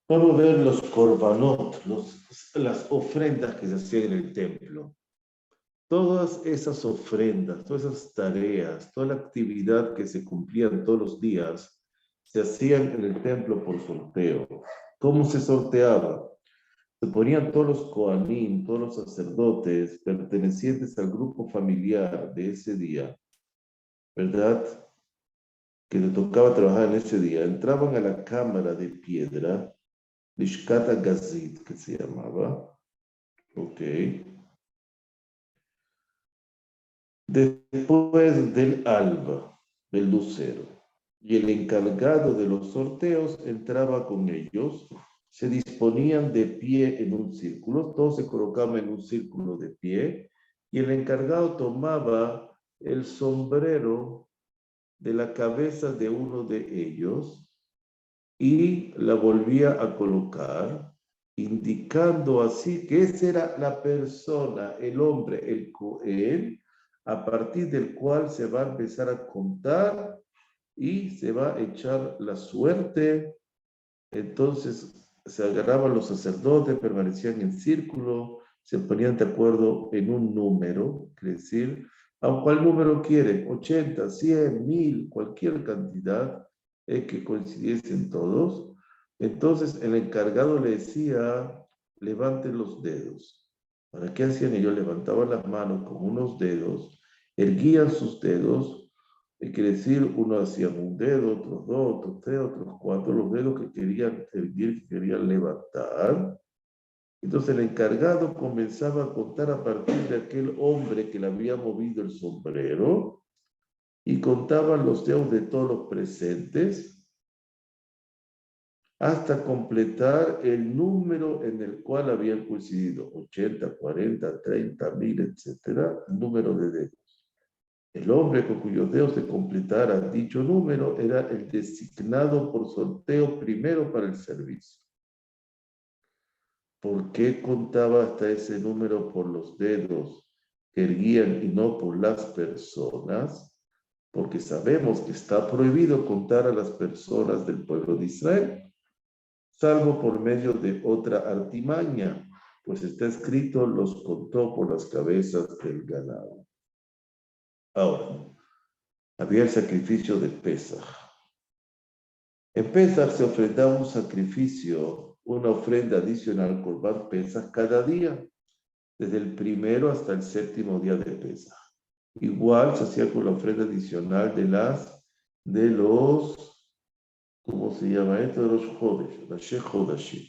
Vamos a ver los korbanot, las ofrendas que se hacían en el templo. Todas esas ofrendas, todas esas tareas, toda la actividad que se cumplían todos los días, se hacían en el templo por sorteo. ¿Cómo se sorteaba? Se ponían todos los kohanim, todos los sacerdotes pertenecientes al grupo familiar de ese día, ¿verdad? Que le tocaba trabajar en ese día. Entraban a la cámara de piedra, Lishkata Gazit, que se llamaba, ¿ok? Después del alba, del lucero, y el encargado de los sorteos entraba con ellos, se disponían de pie en un círculo, todos se colocaban en un círculo de pie, y el encargado tomaba el sombrero de la cabeza de uno de ellos y la volvía a colocar, indicando así que esa era la persona, el hombre, el Cohen, a partir del cual se va a empezar a contar y se va a echar la suerte. Entonces se agarraban los sacerdotes, permanecían en círculo, se ponían de acuerdo en un número, es decir, ¿a cuál número quieren? 80, 100, 1000, cualquier cantidad que coincidiesen todos. Entonces el encargado le decía, levanten los dedos. ¿Para qué hacían ellos? Levantaban las manos con unos dedos, erguían sus dedos. Quiere decir, uno hacía un dedo, otros dos, otros tres, otros cuatro, los dedos que querían erguir, que querían levantar. Entonces el encargado comenzaba a contar a partir de aquel hombre que le había movido el sombrero y contaban los dedos de todos los presentes hasta completar el número en el cual habían coincidido, 80, 40, 30, 1000, etcétera, número de dedos. El hombre con cuyos dedos se completara dicho número era el designado por sorteo primero para el servicio. ¿Por qué contaba hasta ese número por los dedos que erguían y no por las personas? Porque sabemos que está prohibido contar a las personas del pueblo de Israel, salvo por medio de otra artimaña, pues está escrito, los contó por las cabezas del ganado. Ahora, había el sacrificio de Pesaj. En Pesaj se ofrendaba un sacrificio, una ofrenda adicional, Corban Pesaj, cada día, desde el primero hasta el séptimo día de Pesaj. Igual se hacía con la ofrenda adicional de los, ¿cómo se llama esto? De los Jodesh, la Shech Hodashim,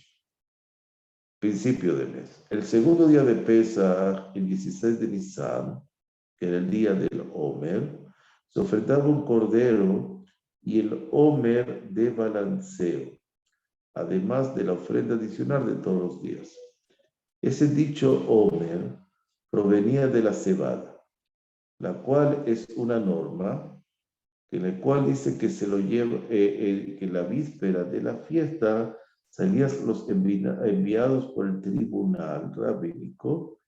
principio de mes. El segundo día de Pesaj, el 16 de Nisan, que era el día del Omer, se ofrendaba un cordero y el Omer de balanceo, además de la ofrenda adicional de todos los días. Ese dicho Omer provenía de la cebada, la cual es una norma en la cual dice que se lo lleva, que la víspera de la fiesta salían los enviados por el tribunal rabínico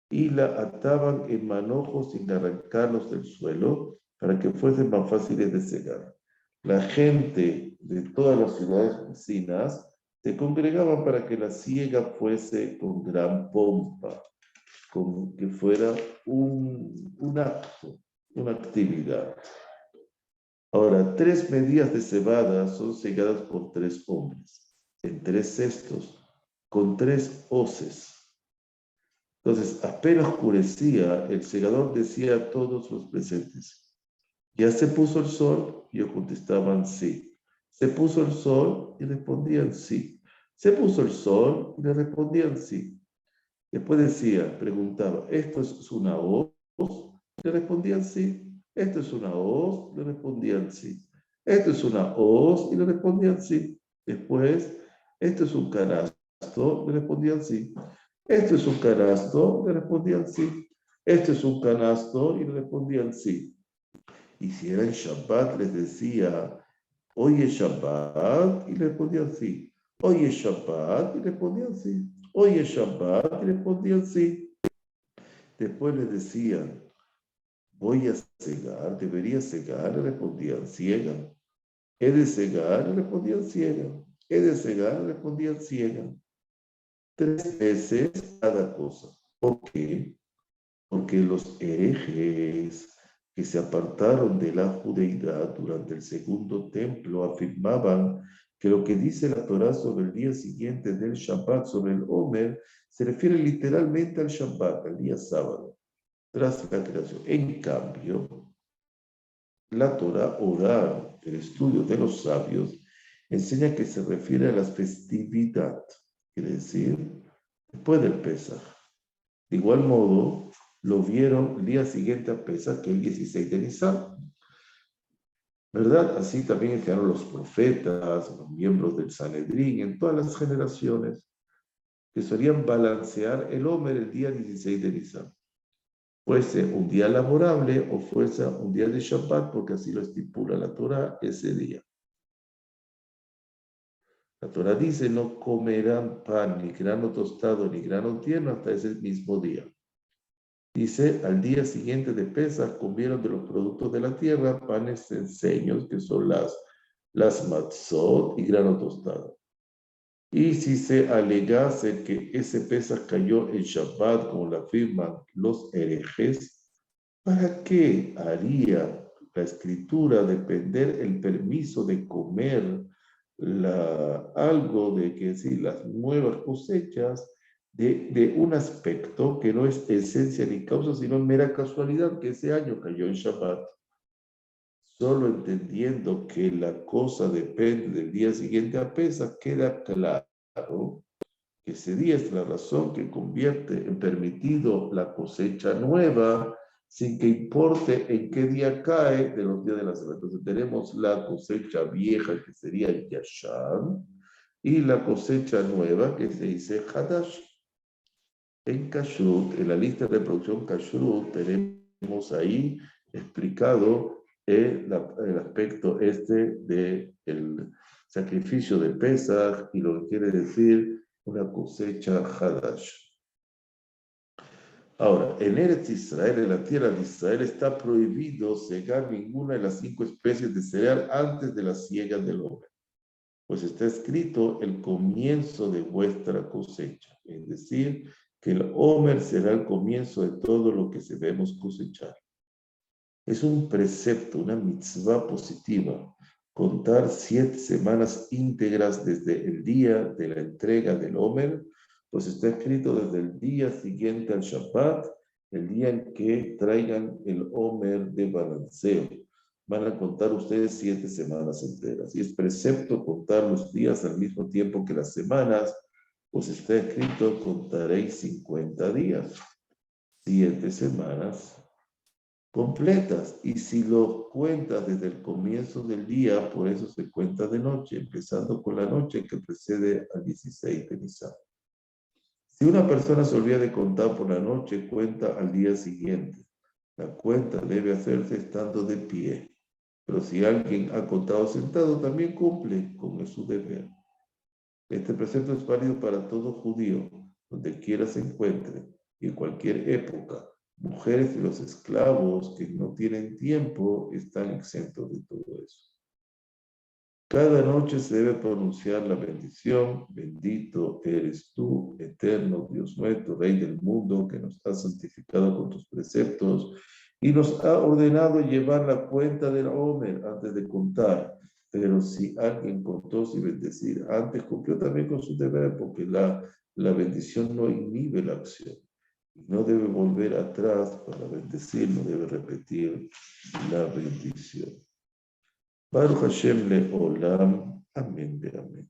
y la ataban en manojos sin arrancarlos del suelo para que fuesen más fáciles de cegar. La gente de todas las ciudades vecinas se congregaban para que la siega fuese con gran pompa, como que fuera un acto, una actividad. Ahora, 3 medidas de cebada son segadas por 3 hombres, en 3 cestos, con 3 hoces. Entonces, apenas oscurecía, el segador decía a todos los presentes, ¿ya se puso el sol? Y ellos contestaban sí. ¿Se puso el sol? Y respondían sí. ¿Se puso el sol? Y le respondían sí. Después decía, preguntaba, ¿esto es una hoz? Le respondían sí. ¿Esto es una hoz? Le respondían sí. ¿Esto es una hoz? Y le respondían sí. Después, ¿esto es un canasto? Le respondían sí. ¿Esto es un canasto? Le respondían sí. ¿Esto es un canasto? Y le respondían sí. Y si era en Shabbat, les decía, hoy es Shabbat, y le respondían sí. Hoy es Shabbat, y le respondían sí. Hoy es Shabbat, y le respondían sí. Después les decían, voy a cegar, debería cegar, le respondían ciega. He de cegar, le respondían ciega. ¿He de cegar? Respondían, ciegan 3 veces cada cosa. ¿Por qué? Porque los herejes que se apartaron de la judeidad durante el segundo templo afirmaban que lo que dice la Torá sobre el día siguiente del Shabbat, sobre el Omer, se refiere literalmente al Shabbat, al día sábado, tras la creación. En cambio, la Torá oral, el estudio de los sabios, enseña que se refiere a la festividad, quiere decir, después del Pesaj. De igual modo, lo vieron el día siguiente a Pesaj, que el 16 de Nisan. ¿Verdad? Así también enseñaron los profetas, los miembros del Sanedrín, en todas las generaciones, que solían balancear el Omer el día 16 de Nisan. Fuese un día laborable o fuese un día de Shabbat, porque así lo estipula la Torah ese día. La Torah dice, no comerán pan, ni grano tostado, ni grano tierno hasta ese mismo día. Dice, al día siguiente de Pesaj comieron de los productos de la tierra panes enseños, que son las matzot y grano tostado. Y si se alegase que ese Pesaj cayó en Shabbat, como lo afirman los herejes, ¿para qué haría la escritura depender el permiso de comer algo de que si las nuevas cosechas de un aspecto que no es esencia ni causa, sino mera casualidad que ese año cayó en Shabbat? Solo entendiendo que la cosa depende del día siguiente a Pesaj, queda claro que ese día es la razón que convierte en permitido la cosecha nueva, sin que importe en qué día cae de los días de la semana. Entonces tenemos la cosecha vieja, que sería el Yashan, y la cosecha nueva, que se dice Hadash. En Kashrut, en la lista de producción Kashrut, tenemos ahí explicado el aspecto del sacrificio de Pesach y lo que quiere decir una cosecha Hadash. Ahora, en Eretz Israel, en la tierra de Israel, está prohibido cegar ninguna de las 5 especies de cereal antes de la siega del hombre, pues está escrito el comienzo de vuestra cosecha, es decir, que el Omer será el comienzo de todo lo que debemos cosechar. Es un precepto, una mitzvah positiva, contar 7 semanas íntegras desde el día de la entrega del Omer, pues está escrito desde el día siguiente al Shabbat, el día en que traigan el Omer de balanceo. Van a contar ustedes 7 semanas enteras. Y es precepto contar los días al mismo tiempo que las semanas, pues está escrito, contaréis 50 días, 7 semanas completas. Y si lo cuentas desde el comienzo del día, por eso se cuenta de noche, empezando con la noche que precede al 16 de Nisan. Si una persona se olvida de contar por la noche, cuenta al día siguiente. La cuenta debe hacerse estando de pie. Pero si alguien ha contado sentado, también cumple con su deber. Este precepto es válido para todo judío, donde quiera se encuentre, y en cualquier época. Mujeres y los esclavos que no tienen tiempo están exentos de todo eso. Cada noche se debe pronunciar la bendición: bendito eres tú, eterno Dios nuestro, Rey del mundo, que nos has santificado con tus preceptos y nos ha ordenado llevar la cuenta del Omer antes de contar. Pero si alguien contó sin bendecir antes, cumplió también con su deber, porque la bendición no inhibe la acción. No debe volver atrás para bendecir, no debe repetir la bendición. Baruch Hashem le'olam. Amén, amén.